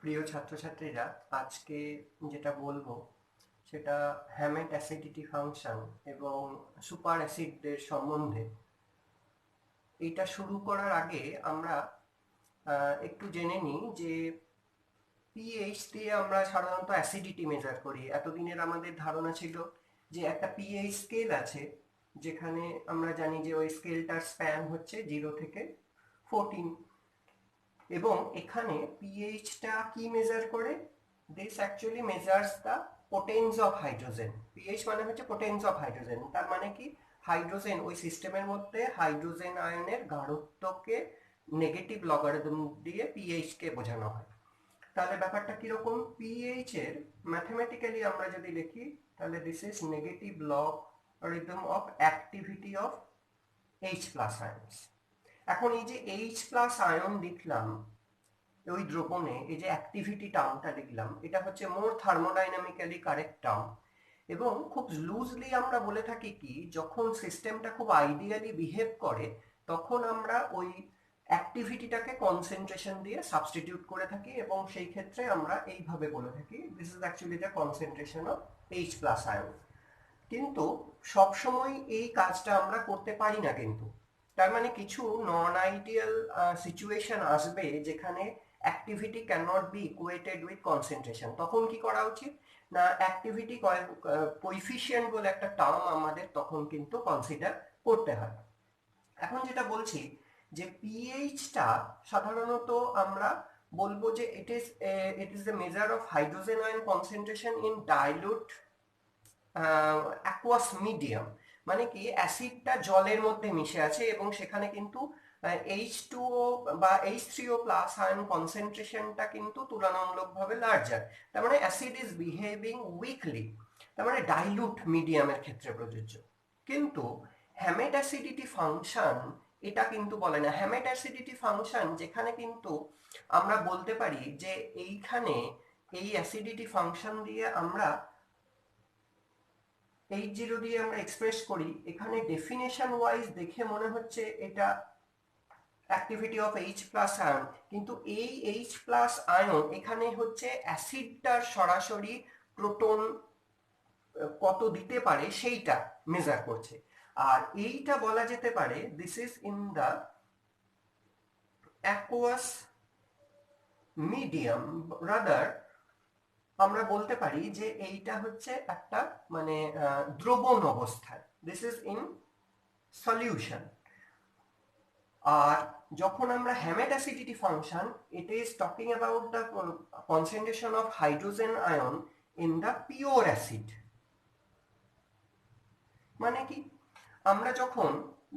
প্রিয় ছাত্রছাত্রীরা, আজকে যেটা বলবো সেটা হ্যামেট অ্যাসিডিটি ফাংশন এবং সুপার অ্যাসিডদের সম্বন্ধে। এটা শুরু করার আগে আমরা একটু জেনে নিই যে পিএইচ দিয়ে আমরা সাধারণত অ্যাসিডিটি মেজার করি। এতদিনের আমাদের ধারণা ছিল যে একটা পিএইচ স্কেল আছে, যেখানে আমরা জানি যে ওই স্কেলটার স্প্যান হচ্ছে 0 থেকে 14, এবং এখানে পিএইচটা কি মেজার করে? This actually measures the potence of hydrogen. PH মানে হচ্ছে পোটেন্স অফ হাইড্রোজেন। তার মানে কি, হাইড্রোজেন ওই সিস্টেমের মধ্যে হাইড্রোজেন আয়নের গাঢ়ত্বকে নেগেটিভ লগারিদম দিয়ে পিএইচ কে বোঝানো হয়। তাহলে ব্যাপারটা কিরকম? পিএইচ এর ম্যাথমেটিক্যালি আমরা যদি লিখি, তাহলে this is negative logarithm of activity of H plus ions. এখন এই যে এইচ প্লাস আয়ন লিখলাম ওই দ্রবণে, এই যে অ্যাক্টিভিটি টার্মটা লিখলাম, এটা হচ্ছে মোর থার্মোডাইনামিক্যালি কারেক্ট টার্ম। এবং খুব লুজলি আমরা বলে থাকি কি, যখন সিস্টেমটা খুব আইডিয়ালি বিহেভ করে তখন আমরা ওই অ্যাক্টিভিটিটাকে কনসেন্ট্রেশন দিয়ে সাবস্টিটিউট করে থাকি, এবং সেই ক্ষেত্রে আমরা এইভাবে বলে থাকি this is actually the concentration of H plus ion. কিন্তু সবসময় এই কাজটা আমরা করতে পারি না কিন্তু। তার মানে কিছু নন আইডিয়াল সিচুয়েশন আসবে যেখানে activity cannot be equated with concentration. তখন কি করা উচিত না, অ্যাক্টিভিটি কোএফিসিয়েন্ট বলে একটা টার্ম আমাদের তখন কিন্তু কনসিডার করতে হয়। এখন যেটা বলছি যে পিএইচটা সাধারণত আমরা বলবো যে it is the measure of hydrogen ion concentration in dilute aqueous medium. মানে কি, অ্যাসিডটা জলের মধ্যে মিশে আছে এবং সেখানে কিন্তু H2O বা H3O প্লাস আয়ন কনসেন্ট্রেশনটা কিন্তু তুলনামূলকভাবে লার্জার। তার মানে অ্যাসিড ইজ বিহেভিং উইকলি, তার মানে ডাইলুট মিডিয়ামের ক্ষেত্রে প্রযোজ্য। কিন্তু হ্যামেট অ্যাসিডিটি ফাংশন এটা কিন্তু বলে না। হ্যামেট অ্যাসিডিটি ফাংশন যেখানে কিন্তু আমরা বলতে পারি যে এইখানে এই অ্যাসিডিটি ফাংশন দিয়ে আমরা H0 দিয়ে আমরা এক্সপ্রেস করি, এখানে ডেফিনেশন ওয়াইজ দেখে মনে হচ্ছে এটা activity of H plus ion, কিন্তু এই H প্লাস আয়ন এখানে হচ্ছে অ্যাসিডটার সরাসরি প্রোটন কত দিতে পারে সেইটা মেজার করছে। আর এইটা বলা যেতে পারে this is in the aqueous medium, rather আমরা বলতে পারি যে এইটা হচ্ছে একটা মানে দ্রবণ অবস্থায়, দিস ইজ ইন সলিউশন। আর যখন আমরা hamate acidity function, it is talking about the concentration of hydrogen ion in the pure acid. মানে কি, আমরা যখন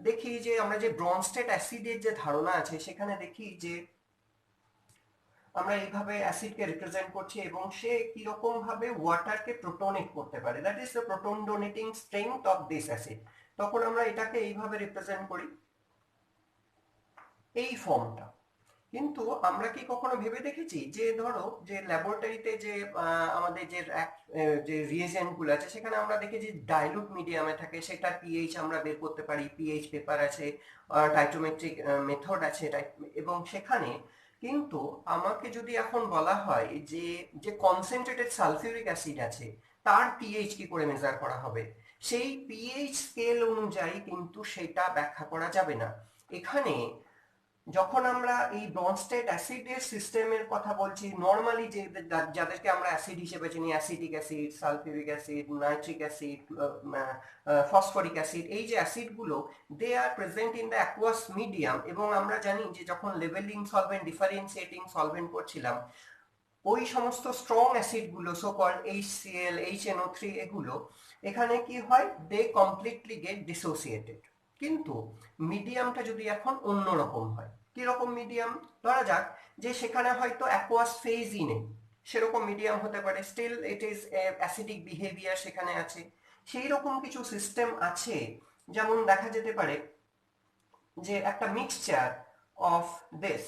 দেখি যে আমরা যে ব্রনস্টেড অ্যাসিডের যে ধারণা আছে, সেখানে দেখি যে আমরা এইভাবে অ্যাসিডকে রিপ্রেজেন্ট করছি এবং সে কিরকম ভাবে ওয়াটারকে প্রোটনেট করতে পারে, that is the proton donating strength of this acid. তখন আমরা এটাকে এইভাবে রিপ্রেজেন্ট করি, এই ফর্মটা। কিন্তু আমরা কি কখনো ভেবে দেখেছি যে ধরো যে ল্যাবরেটরিতে যে আমাদের যে রিয়েজেন্ট গুলো আছে, সেখানে আমরা দেখি যে ডাইলুট মিডিয়ামে থাকে, সেটা পিএইচ আমরা বের করতে পারি, পিএইচ পেপার আছে, টাইট্রোমেট্রিক মেথড আছে, এবং সেখানে কিন্তু আমাকে যদি এখন বলা হয় যে যে কনসেন্ট্রেটেড সালফিউরিক অ্যাসিড আছে তার পিএইচ কি করে মেজার করা হবে, সেই পিএইচ স্কেল অনুযায়ী কিন্তু সেটা ব্যাখ্যা করা যাবে না। এখানে যখন আমরা এই ব্রনস্টেড অ্যাসিডের সিস্টেমের কথা বলছি, নর্মালি যে যাদেরকে আমরা অ্যাসিড হিসেবে চিনি, acetic acid, sulphuric acid, nitric acid, phosphoric acid, এই যে অ্যাসিডগুলো they are present in the aqueous medium. এবং আমরা জানি যে যখন লেভেলিং সলভেন্ট, ডিফারেন্সিয়েটিং সলভেন্ট করছিলাম, ওই সমস্ত স্ট্রং অ্যাসিডগুলো সো কল্ড HCl, HNO3, এগুলো এখানে কি হয়, দে কমপ্লিটলি গেট ডিসোসিয়েটেড। কিন্তু মিডিয়ামটা যদি এখন অন্যরকম হয়, কিরকম মিডিয়াম? ধরা যাক যে সেখানে হয়তো অ্যাকোয়াস ফেজই নেই, সেরকম মিডিয়াম হতে পারে, still it is acidic behaviour সেখানে আছে। সেই রকম কিছু সিস্টেম আছে, যেমন দেখা যেতে পারে যে একটা mixture of this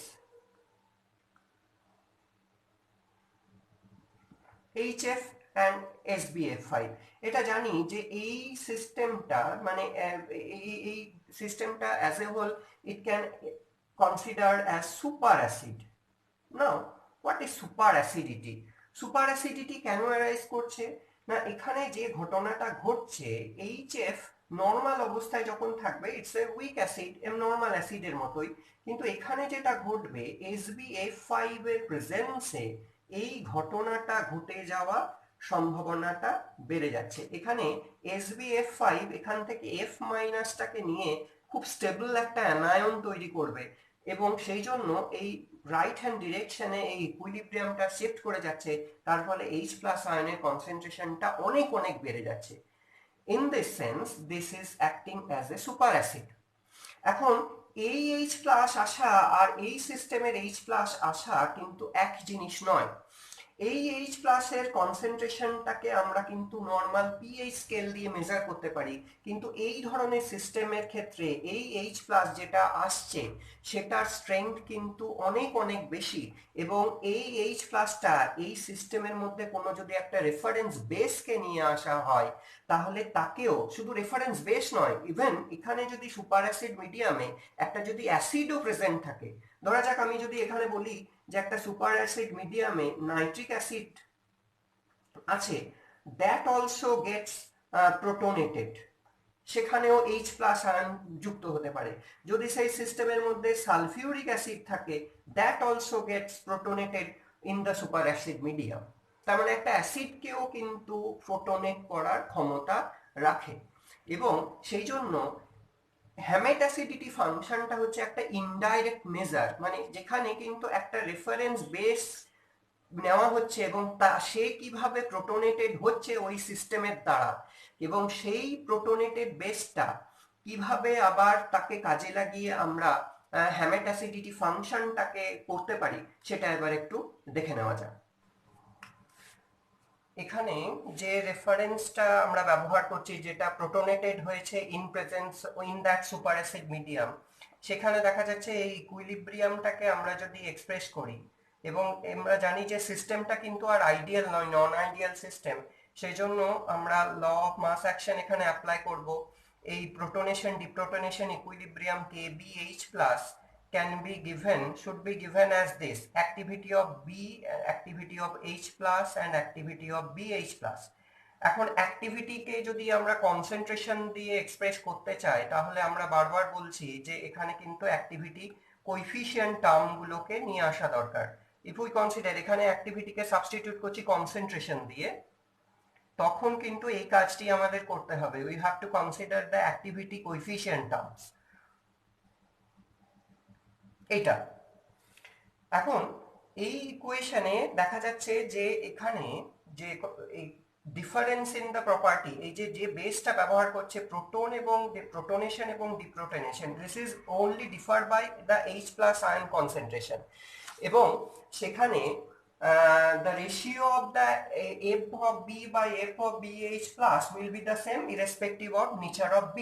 HF and SbF5। এটা জানি যে এই সিস্টেমটা মানে এই সিস্টেমটা as a whole it can consider as super acid. Now what is super acidity? Super acidity কেন অ্যারাইজ করছে না, এখানে যে ঘটনাটা ঘটছে, এইচএফ নর্মাল অবস্থায় যখন থাকবে it's a week acid, normal অ্যাসিডের মতোই, কিন্তু এখানে যেটা ঘটবে SbF5 এর প্রেজেন্সে এই ঘটনাটা ঘটে যাওয়া সম্ভাবনাটা বেড়ে যাচ্ছে। এখানে SbF5 এখান থেকে F মাইনাসটাকে নিয়ে খুব স্টেবল একটা অ্যানায়ন তৈরি করবে এবং সেই জন্য এই রাইট হ্যান্ড ডিরেকশনে এই ইকুইলিব্রিয়ামটা শিফট করে যাচ্ছে, তার ফলে H প্লাস আয়নের কনসেন্ট্রেশনটা অনেক অনেক বেড়ে যাচ্ছে। In this sense this is acting as a super acid. এখন এই H প্লাস আসা আর এই সিস্টেমের H প্লাস আসা কিন্তু এক জিনিস নয়। এই H প্লাসের কনসেন্ট্রেশনটাকে আমরা কিন্তু নর্মাল পিএইচ স্কেল দিয়ে মেজার করতে পারি, কিন্তু এই ধরনের সিস্টেমের ক্ষেত্রে এই H প্লাস যেটা আসছে সেটার স্ট্রেংথ কিন্তু অনেক অনেক বেশি, এবং এই H প্লাসটা এই সিস্টেমের মধ্যে কোনো যদি একটা রেফারেন্স বেসকে নিয়ে আসা হয়, তাহলে তাকেও শুধু রেফারেন্স বেস নয়, ইভেন এখানে যদি সুপার অ্যাসিড মিডিয়ামে একটা যদি অ্যাসিডও প্রেজেন্ট থাকে, ধরা যাক আমি যদি এখানে বলি যে একটা সুপার অ্যাসিড মিডিয়ামে নাইট্রিক অ্যাসিড আছে, দ্যাট অলসো গেটস প্রোটোনেটেড, সেখানেও H প্লাস আয়ন যুক্ত হতে পারে। যদি সেই সিস্টেমের মধ্যে সালফিউরিক অ্যাসিড থাকে, that also gets protonated in the super acid medium. তার মানে একটা অ্যাসিডকেও কিন্তু প্রোটোনেট করার ক্ষমতা রাখে, এবং সেই জন্য হ্যামেট অ্যাসিডিটি ফাংশনটা হচ্ছে একটা ইনডাইরেক্ট মেজার, মানে যেখানে কিন্তু একটা রেফারেন্স বেস নেওয়া হচ্ছে এবং তা সে কিভাবে প্রোটোনেটেড হচ্ছে ওই সিস্টেমের দ্বারা, এবং সেই প্রোটোনেটেড বেসটা কিভাবে আবার তাকে কাজে লাগিয়ে আমরা হ্যামেট অ্যাসিডিটি ফাংশনটাকে করতে পারি, সেটা এবার একটু দেখে নেওয়া যাক। এখানে যে রেফারেন্সটা আমরা ব্যবহার করছি, যেটা প্রোটোনেটেড হয়েছে in presence in that super acid medium, সেখানে দেখা যাচ্ছে এই ইকুইলিব্রিয়ামটাকে আমরা যদি এক্সপ্রেস করি, এবং আমরা জানি যে সিস্টেমটা কিন্তু আর আইডিয়াল নয়, নন আইডিয়াল সিস্টেম, সেই জন্য আমরা ল অফ মাস অ্যাকশন এখানে অ্যাপ্লাই করব। এই protonation deprotonation equilibrium KBH plus should be given as this: activity of B, activity of H plus and activity of BH plus. এখন অ্যাক্টিভিটিকে যদি আমরা কনসেন্ট্রেশন দিয়ে এক্সপ্রেস করতে চাই, তাহলে আমরা বারবার বলছি যে এখানে কিন্তু অ্যাক্টিভিটি কোইফিশিয়েন্ট টার্মগুলোকে নিয়ে আসা দরকার। ইফ উই কনসিডার এখানে অ্যাক্টিভিটিকে সাবস্টিটিউট করছি কনসেন্ট্রেশন দিয়ে, তখন কিন্তু এই কাজটি আমাদের করতে হবে। We have to consider the activity coefficient terms, এইটা। এখন এই ইকুয়েশনে দেখা যাচ্ছে যে এখানে যে ডিফারেন্স ইন দ্য প্রপার্টি, এই যে যে বেসটা ব্যবহার করছে প্রোটন এবং প্রোটোনেশন এবং deprotonation, this is only differ by the H plus ion concentration, এবং সেখানে the ratio of the F of B by F of BH plus will be the same irrespective of nature of B,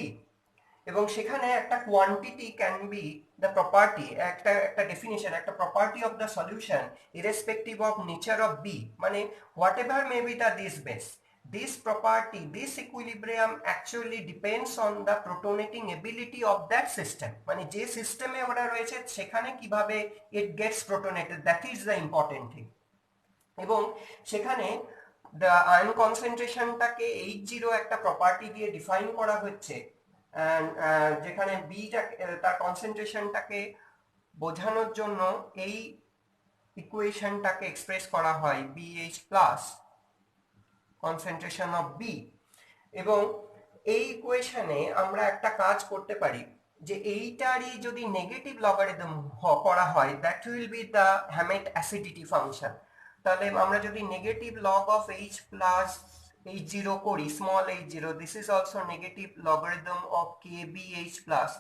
এবং সেখানে একটা quantity can be the property, একটা একটা definition, একটা property of the solution irrespective of nature of B, মানে whatever may be the this base, this property, this equilibrium actually depends on the protonating ability of that system, মানে যে সিস্টেমে ওটা রয়েছে সেখানে কিভাবে it gets protonated, that is the important thing। এবং সেখানে the ion concentration-টাকে H0 একটা প্রপার্টি দিয়ে ডিফাইন করা হচ্ছে, যেখানে বিটা তার কনসেন্ট্রেশনটাকে বোঝানোর জন্য এই ইকুয়েশনটাকে এক্সপ্রেস করা হয় BH plus concentration of B, এবং এই ইকুয়েশনে আমরা একটা কাজ করতে পারি যে এইটারই যদি নেগেটিভ লগারিদম করা হয়, that will be the hamate acidity function. তাহলে আমরা যদি negative log of H plus H0 করি, small h0, this is also negative logarithm of KBH plus,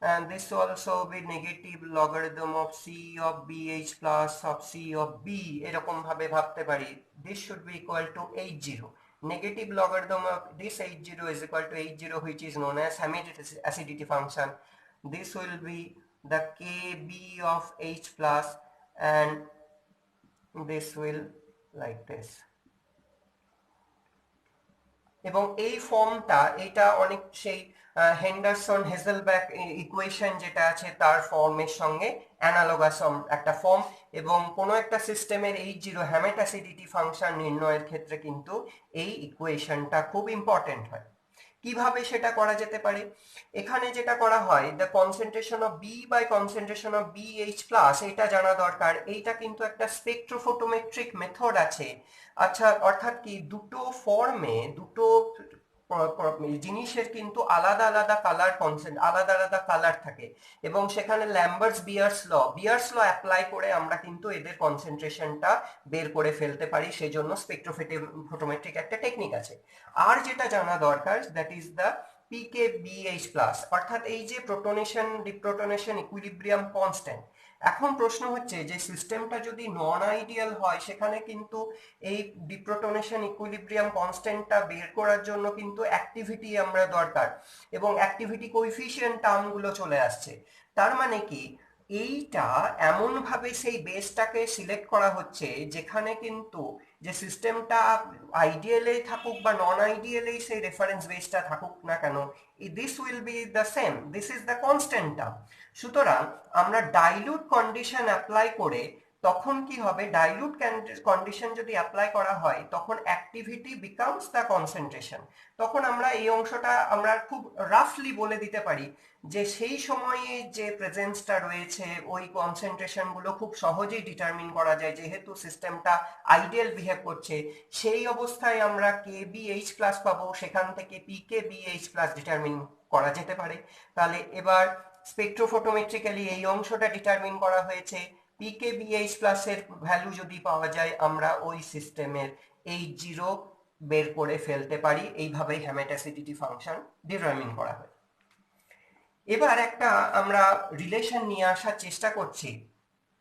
and this also be negative logarithm of C of BH plus of C of B, এরকম ভাবে ভাবতে পারি। This should be equal to H0. Negative logarithm of this H0 is equal to H0, which is known as Hammett acidity function. This will be the KB of H plus, and this will like this। এবং এই ফর্মটা, এটা অনেক সেই Henderson হেজেলব্যাক equation যেটা আছে তার ফর্মের সঙ্গে অ্যানালগাস একটা ফর্ম, এবং কোনো একটা সিস্টেমের H0 হ্যামেট অ্যাসিডিটি ফাংশন নির্ণয়ের ক্ষেত্রে কিন্তু এই ইকুয়েশনটা খুব ইম্পর্টেন্ট হয়। কিভাবে সেটা করা যেতে পারে? এখানে যেটা করা হয়, the concentration of B by concentration of BH plus, এটা জানা দরকার। এইটা কিন্তু একটা স্পেকট্রোফোটোমেট্রিক মেথড আছে। আচ্ছা, অর্থাৎ কি দুটো ফর্মে দুটো জিনিসের কিন্তু আলাদা আলাদা কালার আলাদা আলাদা কালার থাকে, এবং সেখানে ল্যাম্বার্টস বিয়ার্স ল অ্যাপ্লাই করে আমরা কিন্তু এদের কনসেন্ট্রেশনটা বের করে ফেলতে পারি। সেই জন্য স্পেকট্রোফোটোমেট্রিক একটা টেকনিক আছে। আর যেটা জানা দরকার, that is the PKBH plus, অর্থাৎ এই যে প্রোটনেশন ডিপ্রোটনেশন ইকুইলিব্রিয়াম কনস্ট্যান্ট। এখন প্রশ্ন হচ্ছে যে সিস্টেমটা যদি নন আইডিয়াল হয়, সেখানে কিন্তু এই ডিপ্রোটনেশন ইকুইলিব্রিয়াম কনস্ট্যান্টটা বের করার জন্য কিন্তু অ্যাক্টিভিটি আমরা দরকার, এবং অ্যাক্টিভিটি কোএফিসিয়েন্ট টার্মগুলো চলে আসছে। তার মানে কি, এইটা এমন ভাবে সেই বেসটাকে সিলেক্ট করা হচ্ছে যেখানে কিন্তু যে সিস্টেমটা আইডিয়ালেই থাকুক বা নন আইডিয়ালেই সেই রেফারেন্স বেসটা থাকুক না কেন, this will be the same, this is the constant term. সুতরাং আমরা ডাইলুট কন্ডিশন অ্যাপ্লাই করে, তখন কি হবে, ডাইলুট কন্ডিশন যদি অ্যাপ্লাই করা হয় তখন অ্যাক্টিভিটি বিকামস দ্য কনসেন্ট্রেশন। তখন আমরা এই অংশটা আমরা খুব রাফলি বলে দিতে পারি যে সেই সময়ে যে প্রেজেন্সটা রয়েছে ওই কনসেন্ট্রেশন গুলো খুব সহজেই ডিটারমিন করা যায়, যেহেতু সিস্টেমটা আইডিয়াল বিহেভ করছে। সেই অবস্থায় আমরা KBH প্লাস পাবো, সেখান থেকে PKBH প্লাস ডিটারমিন করা যেতে পারে। তাহলে এবার স্পেকট্রোফোটোমেট্রিক্যালি এই অংশটা ডিটারমিন করা হয়েছে, PKBH প্লাস এর ভ্যালু যদি পাওয়া যায় আমরা ওই সিস্টেমের H0 বের করে ফেলতে পারি। এইভাবেই হ্যামেট অ্যাসিডিটি ফাংশন ডিটারমিন করা হয়। এবার একটা আমরা রিলেশন নিয়ে আসার চেষ্টা করছি,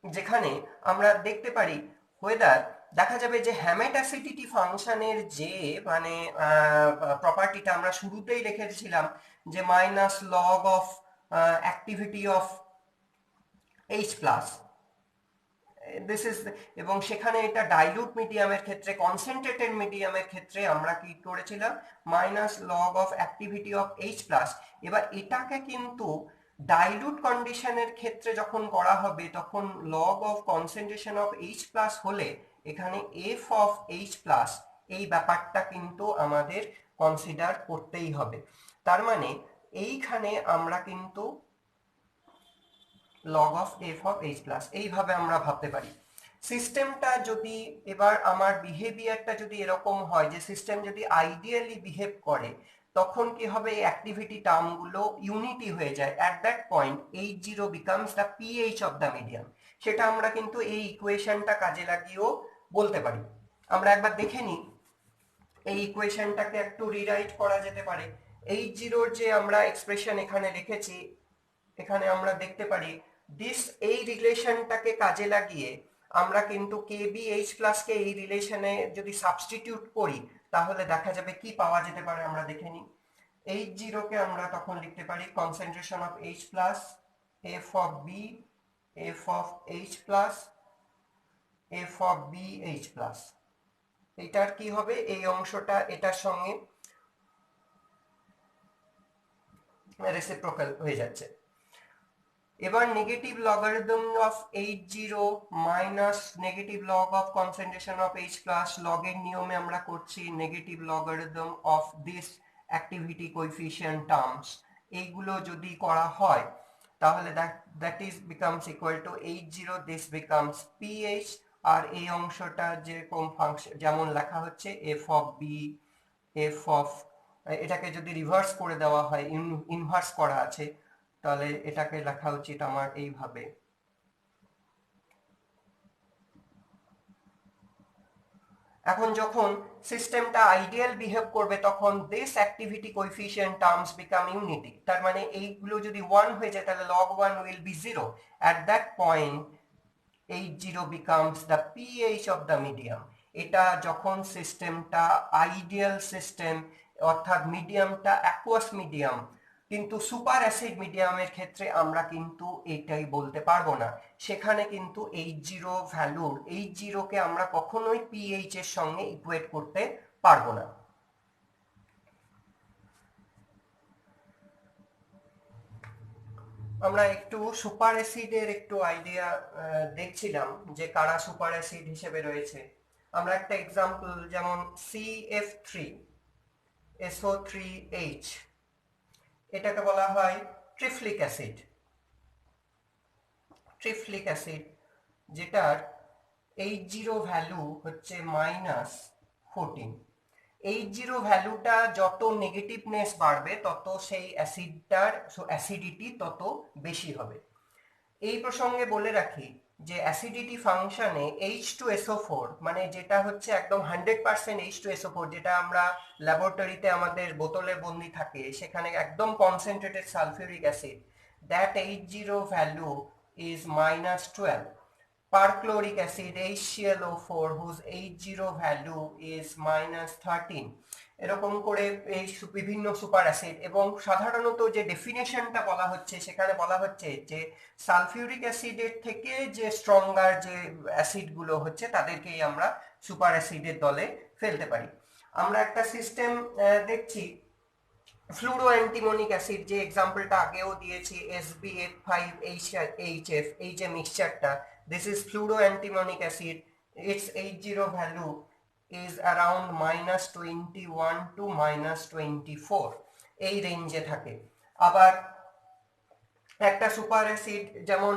যেখানে আমরা দেখতে পারি ওয়েদার দেখা যাবে যে হ্যামেট অ্যাসিডিটি ফাংশনের যে মানে প্রপার্টিটা আমরা শুরুতেই রেখেছিলাম, যে minus log of activity of H plus, this is, এবং সেখানে এটা ডাইলুট মিডিয়ামের ক্ষেত্রে, কনসেন্ট্রেটেড মিডিয়ামের ক্ষেত্রে আমরা কি করেছিলাম, minus log of activity of H plus. এবার এটাকে কিন্তু ডাইলুট কন্ডিশনের ক্ষেত্রে যখন করা হবে তখন log of concentration of H plus হলে এখানে f অফ H প্লাস, এই ব্যাপারটা কিন্তু আমাদের কনসিডার করতেই হবে। তার মানে এইখানে আমরা কিন্তু log of f of h plus এইভাবে আমরা ভাবতে পারি। সিস্টেমটা যদি, এবার আমার বিহেভিয়ারটা যদি এরকম হয় যে সিস্টেম যদি আইডিয়ালি বিহেভ করে, তখন কি হবে, এই অ্যাক্টিভিটি টার্মগুলো ইউনিটি হয়ে যায়। At that point H0 becomes the pH of the medium. সেটা আমরা কিন্তু এই ইকুয়েশনটা কাজে লাগিয়েও বলতে পারি। আমরা একবার দেখে নিই, এই ইকুয়েশনটাকে একটু রিরাইট করা যেতে পারে। H0 যে আমরা এক্সপ্রেশন এখানে লিখেছি, এখানে আমরা দেখতে পারি এই রিলেশনটাকে কাজে লাগিয়ে আমরা কিন্তু KBH প্লাসকে এই রিলেশনে যদি সাবস্টিটিউট করি তাহলে দেখা যাবে কি পাওয়া যেতে পারে, আমরা দেখে নিই। H0 কে আমরা তখন লিখতে পারি concentration of H plus f of B, f of H plus, f of BH plus. এটার কি হবে, এই অংশটা এটার সঙ্গে রেসিপ্রোকাল হয়ে যাচ্ছে। এবার negative logarithm of H0 minus negative log of concentration of H plus, লগের নিয়মে আমরা করছি negative logarithm of this activity coefficient terms. এইগুলো যদি করা হয় তাহলে that is becomes equal to H0, this becomes PH, আর এই অংশটা যেরকম ফাংশন যেমন লেখা হচ্ছে f of B, f of, এটাকে যদি রিভার্স করে দেওয়া হয়, ইনভার্স করা আছে, তাহলে এটাকে লেখা উচিত আমার এইভাবে। এখন যখন সিস্টেমটা আইডিয়াল বিহেভ করবে তখন this activity coefficient terms become unity. তার মানে এইগুলো যদি 1 হয়ে যায় তাহলে log 1 will be 0। At that point H0 becomes the pH of the medium. এটা যখন সিস্টেমটা আইডিয়াল সিস্টেম, অর্থাৎ মিডিয়ামটা অ্যাকুয়াস মিডিয়াম, কিন্তু সুপার অ্যাসিড মিডিয়ামের ক্ষেত্রে আমরা কিন্তু এটাই বলতে পারবো না। সেখানে কিন্তু H0 ভ্যালুর, H0 কে আমরা কখনোই pH এর সঙ্গে ইকুয়েট করতে পারবো না। আমরা একটু সুপার অ্যাসিডের একটু আইডিয়া দেখছিলাম যে কারা সুপার অ্যাসিড হিসেবে রয়েছে। আমরা একটা এক্সাম্পল যেমন CF3 SO3H, এটাকে বলা হয় ট্রিফ্লিক অ্যাসিড। ট্রিফ্লিক অ্যাসিড যেটার H0 ভ্যালু হচ্ছে -14। H0 ভ্যালুটা যত নেগেটিভনেস বাড়বে তত সেই অ্যাসিডটার অ্যাসিডিটি তত বেশি হবে। এই প্রসঙ্গে বলে রাখি যে অ্যাসিডিটি ফাংশনে H2SO4 মানে যেটা হচ্ছে একদম 100% H2SO4, যেটা আমরা ল্যাবরেটরিতে আমাদের বোতলে বন্দি থাকে সেখানে একদম concentrated sulphuric acid, that H0 value is -12. Perchloric acid HClO4 whose H0 value is -13. এরকম করে এই বিভিন্ন সুপার অ্যাসিড, এবং সাধারণত যে ডেফিনেশনটা বলা হচ্ছে সেখানে বলা হচ্ছে যে সালফিউরিক অ্যাসিডের থেকে যে স্ট্রঙ্গার যে অ্যাসিডগুলো হচ্ছে তাদেরকেই আমরা সুপার অ্যাসিডের দলে ফেলতে পারি। আমরা একটা সিস্টেম দেখছি ফ্লুরো অ্যান্টিমোনিক অ্যাসিড, যে এক্সাম্পলটা আগেও দিয়েছি SbF5HF, এই যে মিক্সচারটা, this is fluoro antimonic acid. Its H0 value is around -21 to -24, এই রেঞ্জে থাকে। আবার একটা সুপার অ্যাসিড যেমন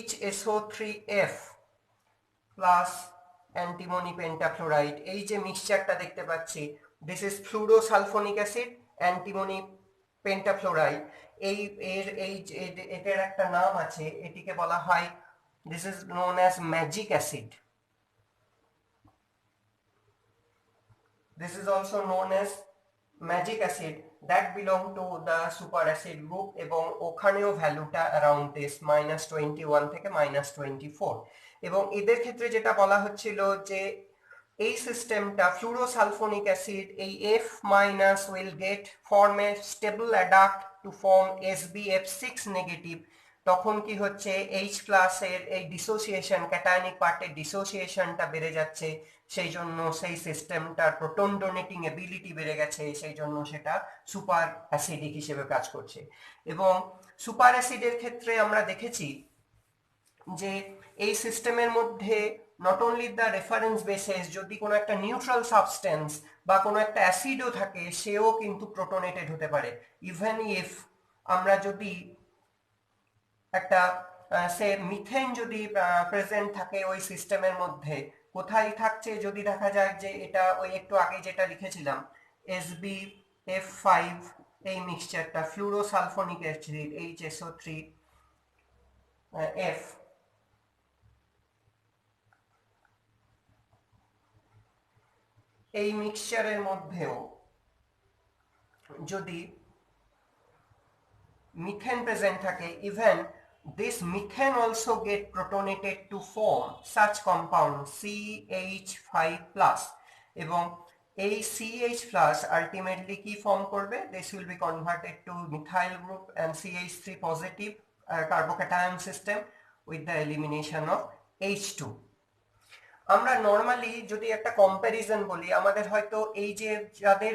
HSO3F প্লাস অ্যান্টিমনি পেন্টাফ্লোরাইড, এই যে মিক্সচারটা দেখতে পাচ্ছি, দিস ইজ ফ্লুরোসালফোনিক অ্যাসিড অ্যান্টিমনি পেন্টাফ্লোরাইড। এটার একটা নাম আছে, এটিকে বলা হয়, this is known as magic acid. This is also known as magic acid that belong to the super acid group, এবং ওখানেও ভ্যালুটা অ্যারাউন্ড দিস -21 থেকে -24। এবং এদের ক্ষেত্রে যেটা বলা হচ্ছিল যে এই সিস্টেমটা ফ্লুরোসালফোনিক অ্যাসিড এই F- will get form a stable adduct to form SbF6 negative. তখন কি হচ্ছে H এর এই ডিসোসিয়েশন, ক্যাটায়নিক পার্টের ডিসোসিয়েশনটা বেড়ে যাচ্ছে, সেই জন্য সেই সিস্টেমটার প্রোটন ডোনেটিং এবিলিটি বেড়ে গেছে, সেই জন্য সেটা সুপার অ্যাসিডিক হিসেবে কাজ করছে। এবং সুপার অ্যাসিডের ক্ষেত্রে আমরা দেখেছি যে এই সিস্টেমের মধ্যে not only the reference basis, যদি কোনো একটা নিউট্রাল সাবস্টেন্স বা কোনো একটা অ্যাসিডও থাকে সেও কিন্তু প্রোটোনেটেড হতে পারে। ইভেন ইফ আমরা যদি একটা সে মিথেন যদি প্রেজেন্ট থাকে ওই সিস্টেমের মধ্যে, কোথায় থাকছে যদি দেখা যায় যে এটা ওই একটু আগে যেটা লিখেছিলাম SbF5, এই মিক্সচারটা ফ্লুরোসালফোনিক অ্যাসিড HSO3F, এই মিক্সচারের মধ্যেও যদি মিথেন প্রেজেন্ট থাকে, even this methane also get protonated to form such compound CH5+, এবং এই CH+ ultimately কি ফর্ম করবে, this will be converted to methyl group and CH3 positive carbocation system with the elimination of H2. আমরা normally যদি একটা comparison বলি, আমাদের হয়তো এই যে যাদের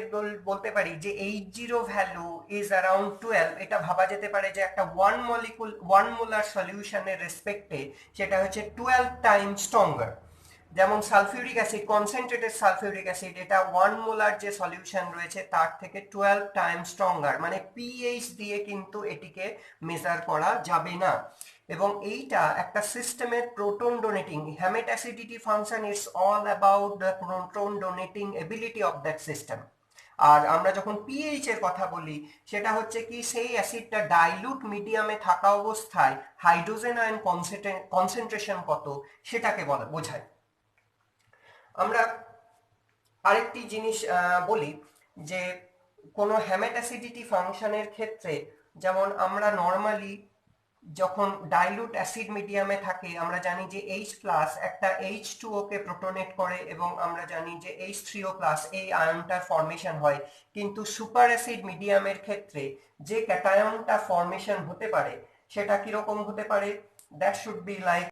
বলতে পারি যে H0 ভ্যালু ইজ অ্যারাউন্ড 12, এটা ভাবা যেতে পারে যে একটা 1 মোলার সলিউশনের রেসপেক্টে সেটা হচ্ছে 12 টাইমস স্ট্রঙ্গার। যেমন sulphuric acid, concentrated sulphuric acid, এটা 1 মোলার যে সলিউশন রয়েছে তার থেকে 12 টাইমস স্ট্রঙ্গার, মানে পিএইচ দিয়ে কিন্তু এটিকে মেজার করা যাবে না। এবং এইটা একটা সিস্টেমের proton donating, Hammett acidity function is all about the proton donating ability of that system. আর আমরা যখন পিএইচ এর কথা বলি সেটা হচ্ছে কি, সেই অ্যাসিডটা ডাইলুট মিডিয়ামে থাকা অবস্থায় হাইড্রোজেন আয়ন কনসেন্ট্রেশন কত সেটাকে বোঝায়। আমরা আরেকটি জিনিস বলি যে কোনো হ্যামেট অ্যাসিডিটি ফাংশনের ক্ষেত্রে, যেমন আমরা নর্মালি যখন ডাইলুট অ্যাসিড মিডিয়ামে থাকে আমরা জানি যে H+ একটা H2O কে প্রোটোনেট করে, এবং আমরা জানি যে H3O+ এই আয়নটার ফর্মেশন হয়। কিন্তু সুপার অ্যাসিড মিডিয়ামের ক্ষেত্রে যে ক্যাটায়নটা ফর্মেশন হতে পারে সেটা কিরকম হতে পারে, দ্যাট শুড বি লাইক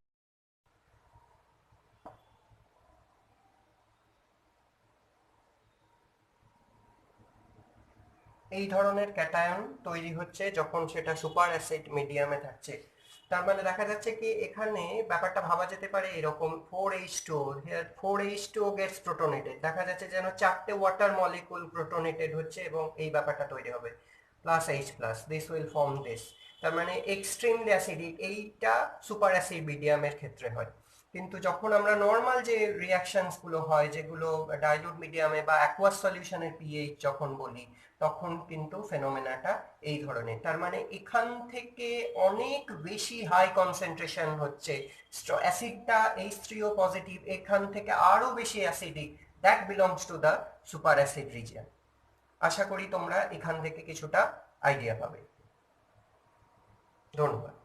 এই ধরনের ক্যাটায়ন তৈরি হচ্ছে যখন সেটা সুপার অ্যাসিড মিডিয়ামে থাকছে। তার মানে দেখা যাচ্ছে কি এখানে ব্যাপারটা ভাবা যেতে পারে এরকম, 4H2O, here 4H2O gets protonated, দেখা যাচ্ছে যেন 4টে ওয়াটার মলিকুল প্রোটোনেটেড হচ্ছে এবং এই ব্যাপারটা তৈরি হবে, plus H plus, this will form this. তার মানে এক্সট্রিমলি অ্যাসিডিক, এইটা সুপার অ্যাসিড মিডিয়ামের ক্ষেত্রে হয়। কিন্তু যখন আমরা নর্মাল যে রিয়াকশনস গুলো হয়, যেগুলো ডাইলুট মিডিয়ামে বা অ্যাকুয়াস সলিউশনের পিএইচ যখন বলি, তখন কিন্তু ফেনোমেনাটা এই ধরনের। তার মানে এখান থেকে অনেক বেশি হাই কনসেন্ট্রেশন হচ্ছে, অ্যাসিডটা H3O পজিটিভ, এখান থেকে আরো বেশি acidic, that belongs to the super acid region. আশা করি তোমরা এখান থেকে কিছুটা আইডিয়া পাবে। ধন্যবাদ।